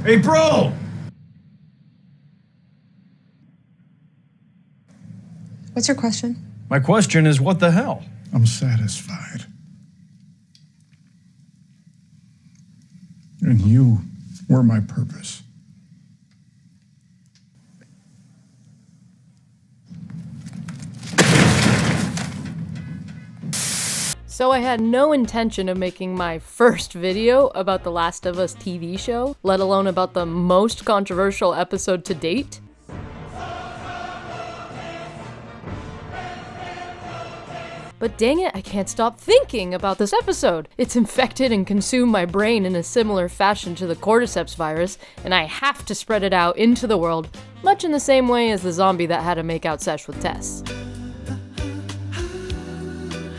Hey, bro! What's your question? My question is, what the hell? I'm satisfied. And you were my purpose. So I had no intention of making my first video about The Last of Us TV show, let alone about the most controversial episode to date. But dang it, I can't stop thinking about this episode. It's infected and consumed my brain in a similar fashion to the cordyceps virus, and I have to spread it out into the world, much in the same way as the zombie that had a makeout sesh with Tess.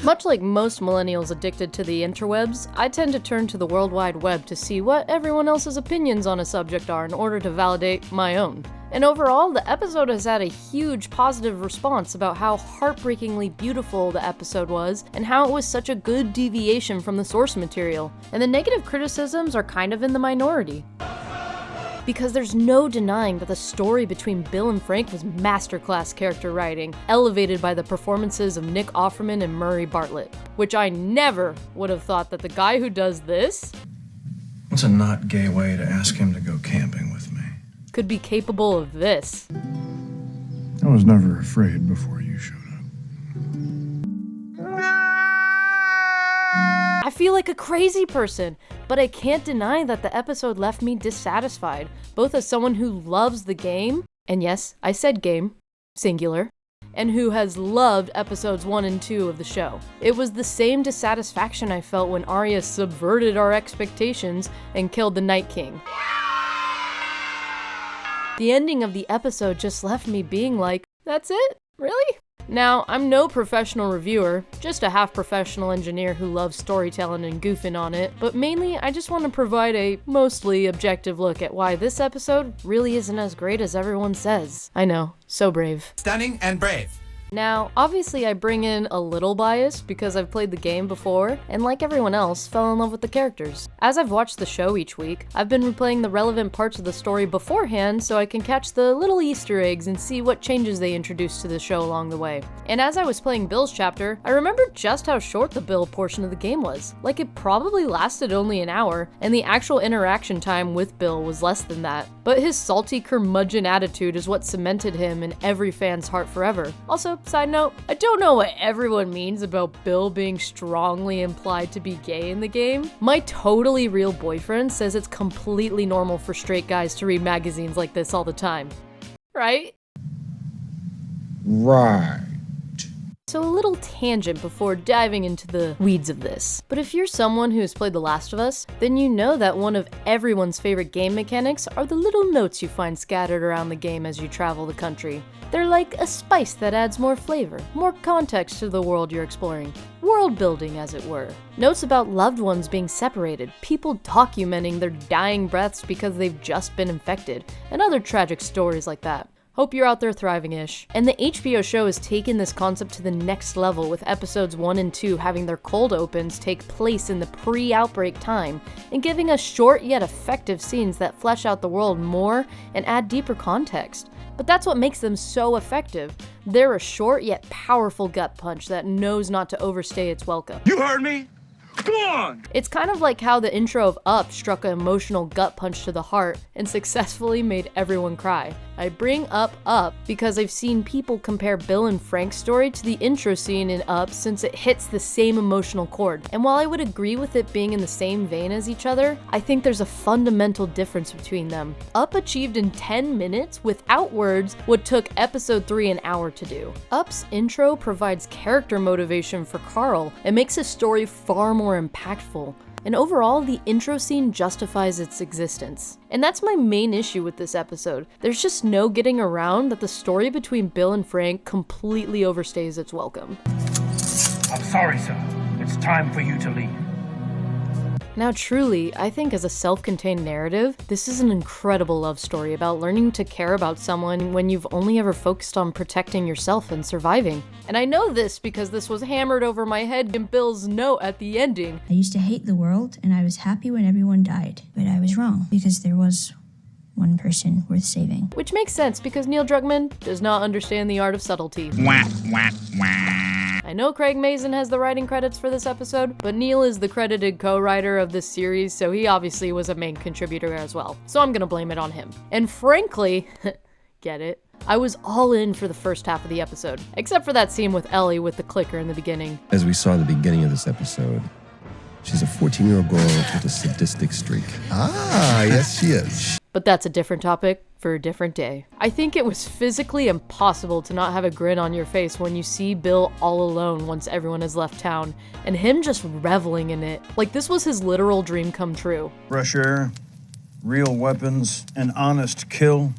Much like most millennials addicted to the interwebs, I tend to turn to the World Wide Web to see what everyone else's opinions on a subject are in order to validate my own. And overall, the episode has had a huge positive response about how heartbreakingly beautiful the episode was, and how it was such a good deviation from the source material. And the negative criticisms are kind of in the minority. Because there's no denying that the story between Bill and Frank was masterclass character writing, elevated by the performances of Nick Offerman and Murray Bartlett. Which I never would have thought that the guy who does this What's a not gay way to ask him to go camping with me? could be capable of this. I was never afraid before you showed up. I feel like a crazy person, but I can't deny that the episode left me dissatisfied, both as someone who loves the game, and yes, I said game, singular, and who has loved episodes 1 and 2 of the show. It was the same dissatisfaction I felt when Arya subverted our expectations and killed the Night King. The ending of the episode just left me being like, that's it? Really? Now, I'm no professional reviewer, just a half-professional engineer who loves storytelling and goofing on it, but mainly I just want to provide a mostly objective look at why this episode really isn't as great as everyone says. I know, so brave. Stunning and brave. Now, obviously I bring in a little bias because I've played the game before, and like everyone else, fell in love with the characters. As I've watched the show each week, I've been replaying the relevant parts of the story beforehand so I can catch the little Easter eggs and see what changes they introduced to the show along the way. And as I was playing Bill's chapter, I remembered just how short the Bill portion of the game was. Like it probably lasted only an hour, and the actual interaction time with Bill was less than that. But his salty curmudgeon attitude is what cemented him in every fan's heart forever. Also, side note, I don't know what everyone means about Bill being strongly implied to be gay in the game. My totally real boyfriend says it's completely normal for straight guys to read magazines like this all the time. Right? Right. So a little tangent before diving into the weeds of this. But if you're someone who has played The Last of Us, then you know that one of everyone's favorite game mechanics are the little notes you find scattered around the game as you travel the country. They're like a spice that adds more flavor, more context to the world you're exploring. World building, as it were. Notes about loved ones being separated, people documenting their dying breaths because they've just been infected, and other tragic stories like that. Hope you're out there thriving-ish. And the HBO show has taken this concept to the next level, with episodes 1 and 2 having their cold opens take place in the pre-outbreak time, and giving us short yet effective scenes that flesh out the world more and add deeper context. But that's what makes them so effective. They're a short yet powerful gut punch that knows not to overstay its welcome. You heard me? Go on! It's kind of like how the intro of Up struck an emotional gut punch to the heart and successfully made everyone cry. I bring Up because I've seen people compare Bill and Frank's story to the intro scene in Up since it hits the same emotional chord. And while I would agree with it being in the same vein as each other, I think there's a fundamental difference between them. Up achieved in 10 minutes without words what took episode 3 an hour to do. Up's intro provides character motivation for Carl and makes his story far more impactful. And overall, the intro scene justifies its existence. And that's my main issue with this episode. There's just no getting around that the story between Bill and Frank completely overstays its welcome. I'm sorry, sir. It's time for you to leave. Now truly, I think as a self-contained narrative, this is an incredible love story about learning to care about someone when you've only ever focused on protecting yourself and surviving. And I know this because this was hammered over my head in Bill's note at the ending. I used to hate the world, and I was happy when everyone died. But I was wrong, because there was one person worth saving. Which makes sense because Neil Druckmann does not understand the art of subtlety. I know Craig Maizen has the writing credits for this episode, but Neil is the credited co-writer of this series, so he obviously was a main contributor as well. So I'm gonna blame it on him. And frankly, get it? I was all in for the first half of the episode, except for that scene with Ellie with the clicker in the beginning. As we saw in the beginning of this episode, she's a 14-year-old girl with a sadistic streak. Ah, yes she is. But that's a different topic for a different day. I think it was physically impossible to not have a grin on your face when you see Bill all alone once everyone has left town, and him just reveling in it. Like this was his literal dream come true. Fresh air, real weapons, an honest kill.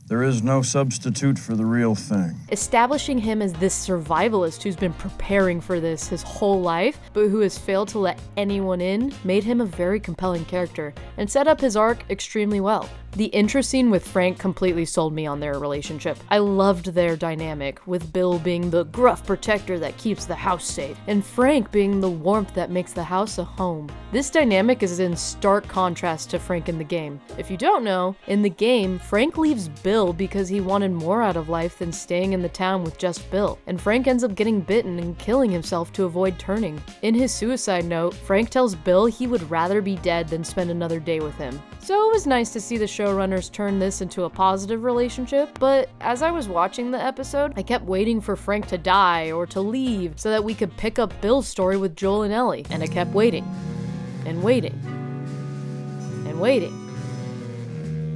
There is no substitute for the real thing. Establishing him as this survivalist who's been preparing for this his whole life, but who has failed to let anyone in, made him a very compelling character, and set up his arc extremely well. The intro scene with Frank completely sold me on their relationship. I loved their dynamic, with Bill being the gruff protector that keeps the house safe, and Frank being the warmth that makes the house a home. This dynamic is in stark contrast to Frank in the game. If you don't know, in the game, Frank leaves Bill because he wanted more out of life than staying in the town with just Bill, and Frank ends up getting bitten and killing himself to avoid turning. In his suicide note, Frank tells Bill he would rather be dead than spend another day with him. So it was nice to see the showrunners turn this into a positive relationship, but as I was watching the episode, I kept waiting for Frank to die or to leave so that we could pick up Bill's story with Joel and Ellie, and I kept waiting, and waiting, and waiting.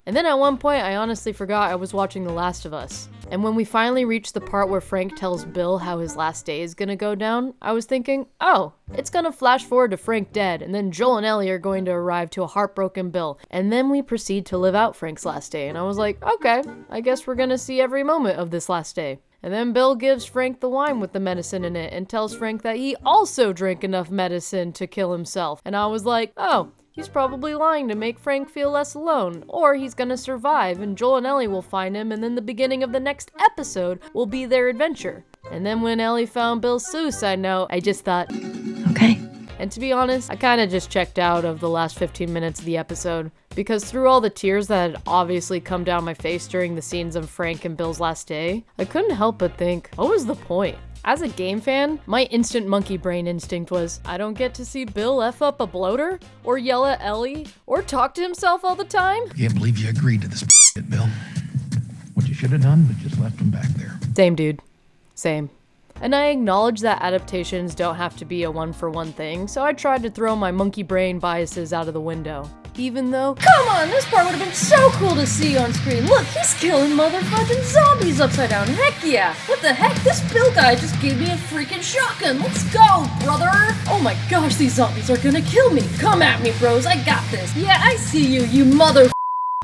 And then at one point, I honestly forgot I was watching The Last of Us. And when we finally reached the part where Frank tells Bill how his last day is gonna go down, I was thinking, oh, it's gonna flash forward to Frank dead, and then Joel and Ellie are going to arrive to a heartbroken Bill. And then we proceed to live out Frank's last day, and I was like, okay, I guess we're gonna see every moment of this last day. And then Bill gives Frank the wine with the medicine in it and tells Frank that he also drank enough medicine to kill himself. And I was like, oh, he's probably lying to make Frank feel less alone, or he's gonna survive and Joel and Ellie will find him, and then the beginning of the next episode will be their adventure. And then when Ellie found Bill's suicide note, I just thought, Okay. and to be honest, I kinda just checked out of the last 15 minutes of the episode, because through all the tears that had obviously come down my face during the scenes of Frank and Bill's last day, I couldn't help but think, what was the point? As a game fan, my instant monkey brain instinct was, I don't get to see Bill F up a bloater, or yell at Ellie, or talk to himself all the time. Can't believe you agreed to this shit, Bill. What you should have done was just left him back there. Same, dude. Same. And I acknowledge that adaptations don't have to be a one-for-one thing, so I tried to throw my monkey brain biases out of the window. Even though, come on, this part would have been so cool to see on screen. Look, he's killing motherfucking zombies upside down. Heck yeah. What the heck? This Bill guy just gave me a freaking shotgun. Let's go, brother. Oh my gosh, these zombies are gonna kill me. Come at me, bros. I got this. Yeah, I see you, you mother.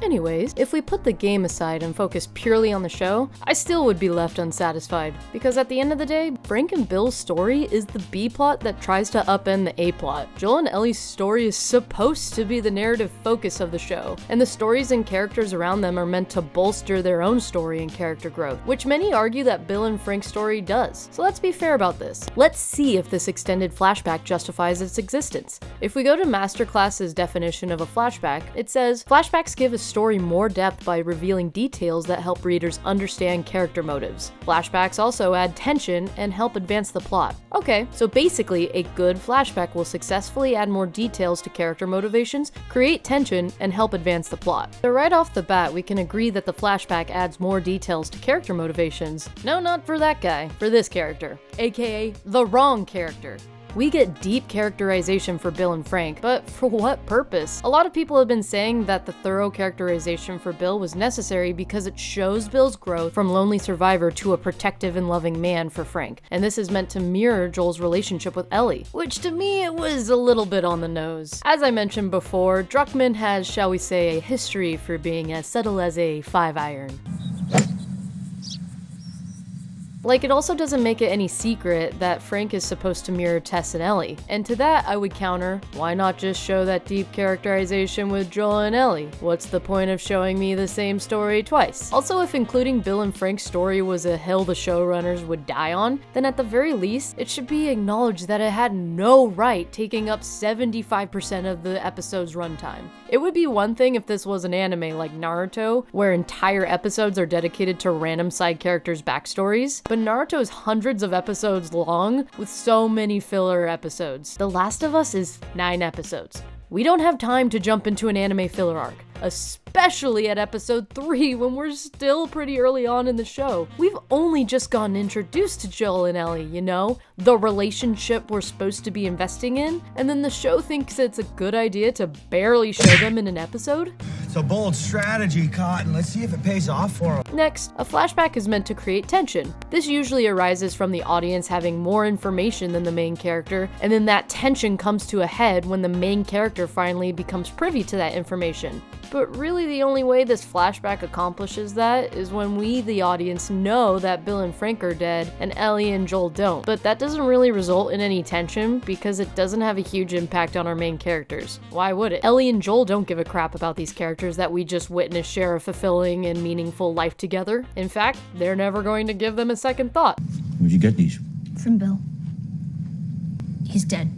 Anyways, if we put the game aside and focus purely on the show, I still would be left unsatisfied, because at the end of the day, Frank and Bill's story is the B-plot that tries to upend the A-plot. Joel and Ellie's story is supposed to be the narrative focus of the show, and the stories and characters around them are meant to bolster their own story and character growth, which many argue that Bill and Frank's story does. So let's be fair about this. Let's see if this extended flashback justifies its existence. If we go to Masterclass's definition of a flashback, it says, flashbacks give a story more depth by revealing details that help readers understand character motives. Flashbacks also add tension and help advance the plot. Okay, so basically a good flashback will successfully add more details to character motivations, create tension, and help advance the plot. So right off the bat, we can agree that the flashback adds more details to character motivations. No, not for that guy, for this character, aka the wrong character. We get deep characterization for Bill and Frank, but for what purpose? A lot of people have been saying that the thorough characterization for Bill was necessary because it shows Bill's growth from lonely survivor to a protective and loving man for Frank, and this is meant to mirror Joel's relationship with Ellie, which to me it was a little bit on the nose. As I mentioned before, Druckmann has, shall we say, a history for being as subtle as a 5-iron. Like, it also doesn't make it any secret that Frank is supposed to mirror Tess and Ellie. And to that, I would counter, why not just show that deep characterization with Joel and Ellie? What's the point of showing me the same story twice? Also, if including Bill and Frank's story was a hill the showrunners would die on, then at the very least, it should be acknowledged that it had no right taking up 75% of the episode's runtime. It would be one thing if this was an anime like Naruto, where entire episodes are dedicated to random side characters' backstories, but Naruto is hundreds of episodes long with so many filler episodes. The Last of Us is 9 episodes. We don't have time to jump into an anime filler arc, especially at episode 3 when we're still pretty early on in the show. We've only just gotten introduced to Joel and Ellie, you know? The relationship we're supposed to be investing in, and then the show thinks it's a good idea to barely show them in an episode? It's a bold strategy, Cotton. Let's see if it pays off for him. Next, a flashback is meant to create tension. This usually arises from the audience having more information than the main character, and then that tension comes to a head when the main character finally becomes privy to that information. But really the only way this flashback accomplishes that is when we, the audience, know that Bill and Frank are dead and Ellie and Joel don't. But that doesn't really result in any tension because it doesn't have a huge impact on our main characters. Why would it? Ellie and Joel don't give a crap about these characters that we just witnessed share a fulfilling and meaningful life together. In fact, they're never going to give them a second thought. Where'd you get these? From Bill. He's dead.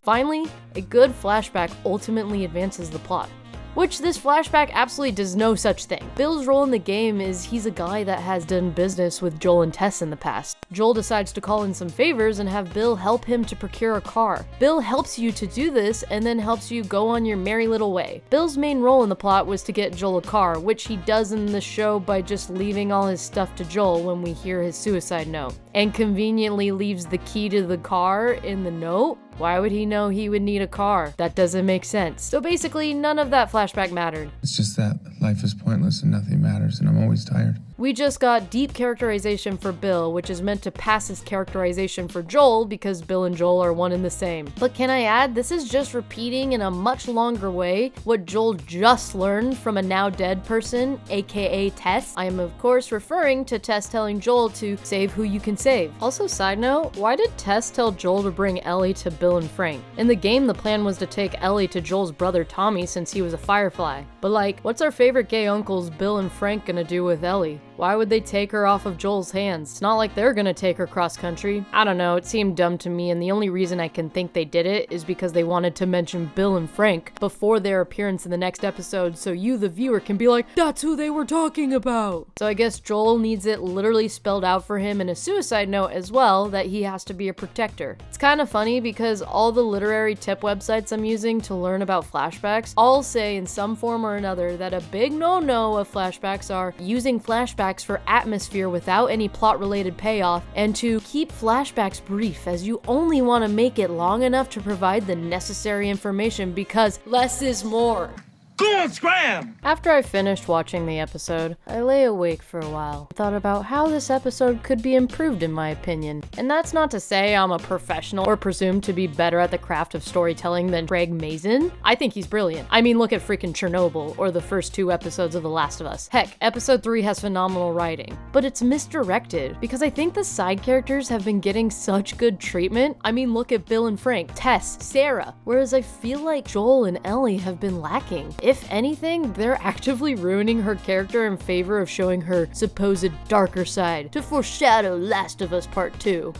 Finally, a good flashback ultimately advances the plot, which this flashback absolutely does no such thing. Bill's role in the game is he's a guy that has done business with Joel and Tess in the past. Joel decides to call in some favors and have Bill help him to procure a car. Bill helps you to do this and then helps you go on your merry little way. Bill's main role in the plot was to get Joel a car, which he does in the show by just leaving all his stuff to Joel when we hear his suicide note, and conveniently leaves the key to the car in the note. Why would he know he would need a car? That doesn't make sense. So basically, none of that flashback mattered. It's just that life is pointless and nothing matters, and I'm always tired. We just got deep characterization for Bill, which is meant to pass as characterization for Joel because Bill and Joel are one and the same. But can I add, this is just repeating in a much longer way what Joel just learned from a now dead person, aka Tess. I am of course referring to Tess telling Joel to save who you can save. Also, side note, why did Tess tell Joel to bring Ellie to Bill and Frank? In the game, the plan was to take Ellie to Joel's brother Tommy since he was a Firefly. But like, what's our favorite gay uncles Bill and Frank gonna do with Ellie? Why would they take her off of Joel's hands? It's not like they're gonna take her cross country. I don't know, it seemed dumb to me, and the only reason I can think they did it is because they wanted to mention Bill and Frank before their appearance in the next episode so you, the viewer, can be like, that's who they were talking about. So I guess Joel needs it literally spelled out for him in a suicide note as well that he has to be a protector. It's kind of funny because all the literary tip websites I'm using to learn about flashbacks all say in some form or another that a big no-no of flashbacks are using flashbacks for atmosphere without any plot-related payoff, and to keep flashbacks brief as you only want to make it long enough to provide the necessary information because less is more. Go on, scram! After I finished watching the episode, I lay awake for a while, thought about how this episode could be improved in my opinion. And that's not to say I'm a professional or presume to be better at the craft of storytelling than Craig Maizen. I think he's brilliant. I mean, look at freaking Chernobyl or the first 2 episodes of The Last of Us. Heck, episode 3 has phenomenal writing, but it's misdirected because I think the side characters have been getting such good treatment. I mean, look at Bill and Frank, Tess, Sarah, whereas I feel like Joel and Ellie have been lacking. If anything, they're actively ruining her character in favor of showing her supposed darker side to foreshadow Last of Us Part 2.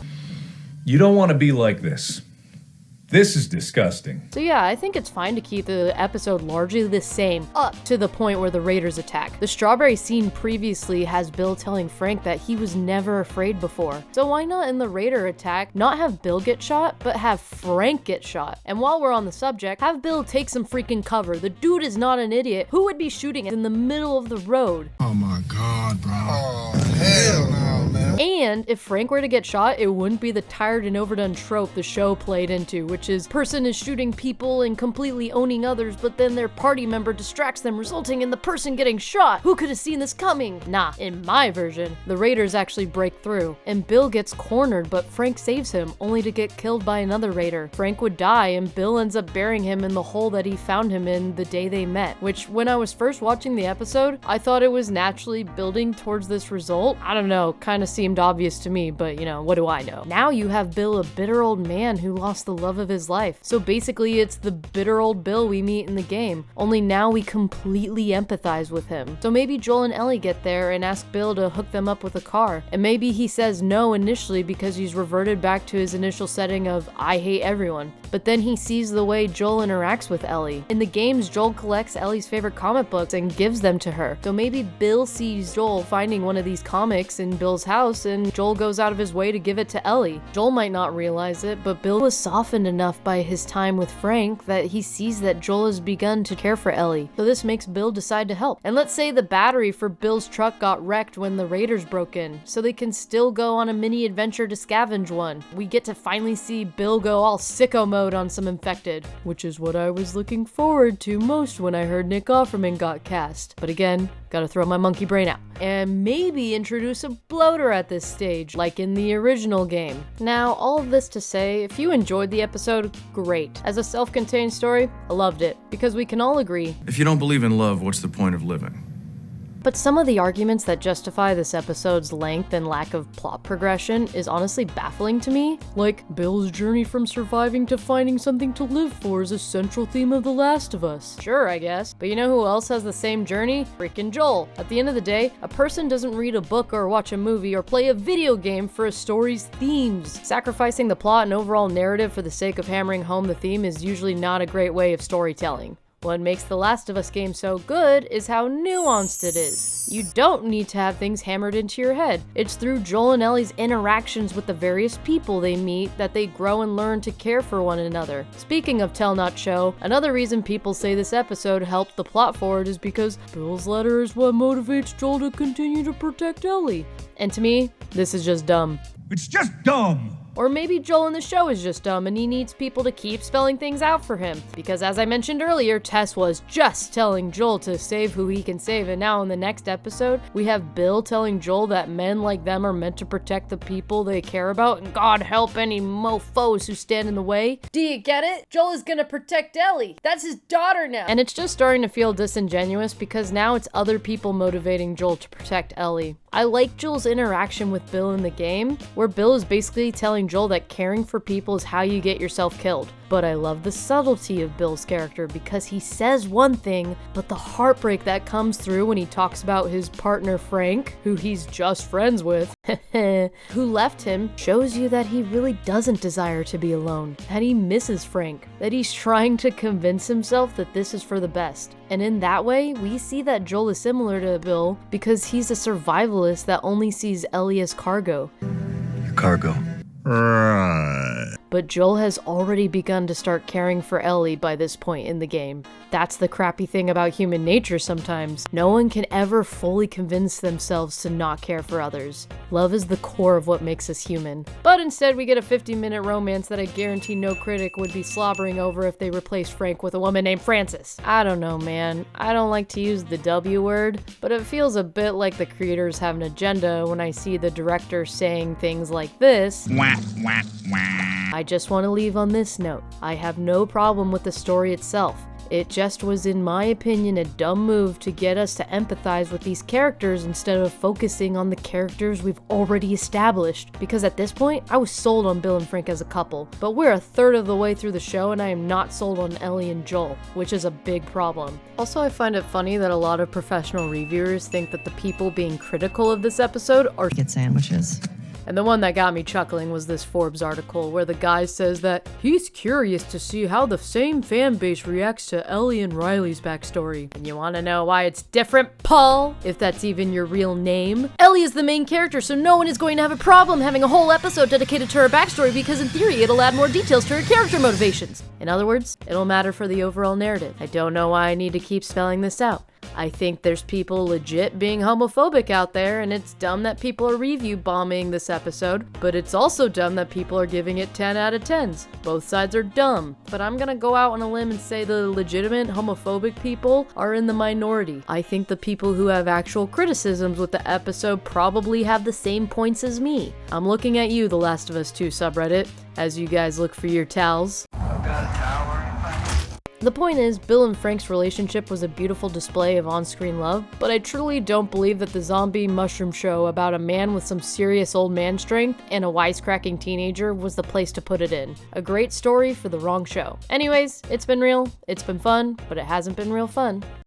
You don't want to be like this. This is disgusting. So yeah, I think it's fine to keep the episode largely the same up to the point where the Raiders attack. The strawberry scene previously has Bill telling Frank that he was never afraid before. So why not in the Raider attack not have Bill get shot, but have Frank get shot? And while we're on the subject, have Bill take some freaking cover. The dude is not an idiot. Who would be shooting in the middle of the road? Oh my God, bro. Oh, hell no, man. And if Frank were to get shot, it wouldn't be the tired and overdone trope the show played into, which is person is shooting people and completely owning others, but then their party member distracts them, resulting in the person getting shot. Who could have seen this coming? Nah, in my version, the raiders actually break through, and Bill gets cornered, but Frank saves him, only to get killed by another raider. Frank would die, and Bill ends up burying him in the hole that he found him in the day they met, which when I was first watching the episode, I thought it was naturally building towards this result. I don't know, kinda seemed obvious to me, but you know, what do I know? Now you have Bill, a bitter old man who lost the love of his life. So basically it's the bitter old Bill we meet in the game, only now we completely empathize with him. So maybe Joel and Ellie get there and ask Bill to hook them up with a car, and maybe he says no initially because he's reverted back to his initial setting of I hate everyone. But then he sees the way Joel interacts with Ellie. In the games, Joel collects Ellie's favorite comic books and gives them to her. So maybe Bill sees Joel finding one of these comics in Bill's house and Joel goes out of his way to give it to Ellie. Joel might not realize it, but Bill was softened enough by his time with Frank that he sees that Joel has begun to care for Ellie. So this makes Bill decide to help. And let's say the battery for Bill's truck got wrecked when the raiders broke in, so they can still go on a mini adventure to scavenge one. We get to finally see Bill go all sicko mode on some infected, which is what I was looking forward to most when I heard Nick Offerman got cast. But again, gotta throw my monkey brain out. And maybe introduce a bloater at this stage, like in the original game. Now, all of this to say, if you enjoyed the episode, great. As a self-contained story, I loved it, because we can all agree. If you don't believe in love, what's the point of living? But some of the arguments that justify this episode's length and lack of plot progression is honestly baffling to me. Like, Bill's journey from surviving to finding something to live for is a central theme of The Last of Us. Sure, I guess. But you know who else has the same journey? Freaking Joel. At the end of the day, a person doesn't read a book or watch a movie or play a video game for a story's themes. Sacrificing the plot and overall narrative for the sake of hammering home the theme is usually not a great way of storytelling. What makes The Last of Us game so good is how nuanced it is. You don't need to have things hammered into your head. It's through Joel and Ellie's interactions with the various people they meet that they grow and learn to care for one another. Speaking of tell not show, another reason people say this episode helped the plot forward is because Bill's letter is what motivates Joel to continue to protect Ellie. And to me, this is just dumb. It's just dumb! Or maybe Joel in the show is just dumb and he needs people to keep spelling things out for him. Because as I mentioned earlier, Tess was just telling Joel to save who he can save, and now in the next episode, we have Bill telling Joel that men like them are meant to protect the people they care about, and God help any mofos who stand in the way. Do you get it? Joel is gonna protect Ellie. That's his daughter now. And it's just starting to feel disingenuous because now it's other people motivating Joel to protect Ellie. I like Joel's interaction with Bill in the game, where Bill is basically telling Joel that caring for people is how you get yourself killed. But I love the subtlety of Bill's character because he says one thing, but the heartbreak that comes through when he talks about his partner Frank, who he's just friends with, who left him, shows you that he really doesn't desire to be alone, that he misses Frank, that he's trying to convince himself that this is for the best. And in that way, we see that Joel is similar to Bill because he's a survivalist that only sees Ellie as cargo. Your cargo. Right. But Joel has already begun to start caring for Ellie by this point in the game. That's the crappy thing about human nature sometimes. No one can ever fully convince themselves to not care for others. Love is the core of what makes us human. But instead we get a 50-minute romance that I guarantee no critic would be slobbering over if they replaced Frank with a woman named Frances. I don't know, man. I don't like to use the W word, but it feels a bit like the creators have an agenda when I see the director saying things like this. I just want to leave on this note. I have no problem with the story itself. It just was, in my opinion, a dumb move to get us to empathize with these characters instead of focusing on the characters we've already established. Because at this point, I was sold on Bill and Frank as a couple, but we're a third of the way through the show and I am not sold on Ellie and Joel, which is a big problem. Also, I find it funny that a lot of professional reviewers think that the people being critical of this episode are Get sandwiches. And the one that got me chuckling was this Forbes article where the guy says that he's curious to see how the same fan base reacts to Ellie and Riley's backstory. And you want to know why it's different, Paul? If that's even your real name? Ellie is the main character, so no one is going to have a problem having a whole episode dedicated to her backstory because in theory it'll add more details to her character motivations. In other words, it'll matter for the overall narrative. I don't know why I need to keep spelling this out. I think there's people legit being homophobic out there, and it's dumb that people are review bombing this episode, but it's also dumb that people are giving it 10 out of 10s. Both sides are dumb, but I'm gonna go out on a limb and say the legitimate homophobic people are in the minority. I think the people who have actual criticisms with the episode probably have the same points as me. I'm looking at you, The Last of Us 2 subreddit, as you guys look for your towels. The point is, Bill and Frank's relationship was a beautiful display of on-screen love, but I truly don't believe that the zombie mushroom show about a man with some serious old man strength and a wisecracking teenager was the place to put it in. A great story for the wrong show. Anyways, it's been real, it's been fun, but it hasn't been real fun.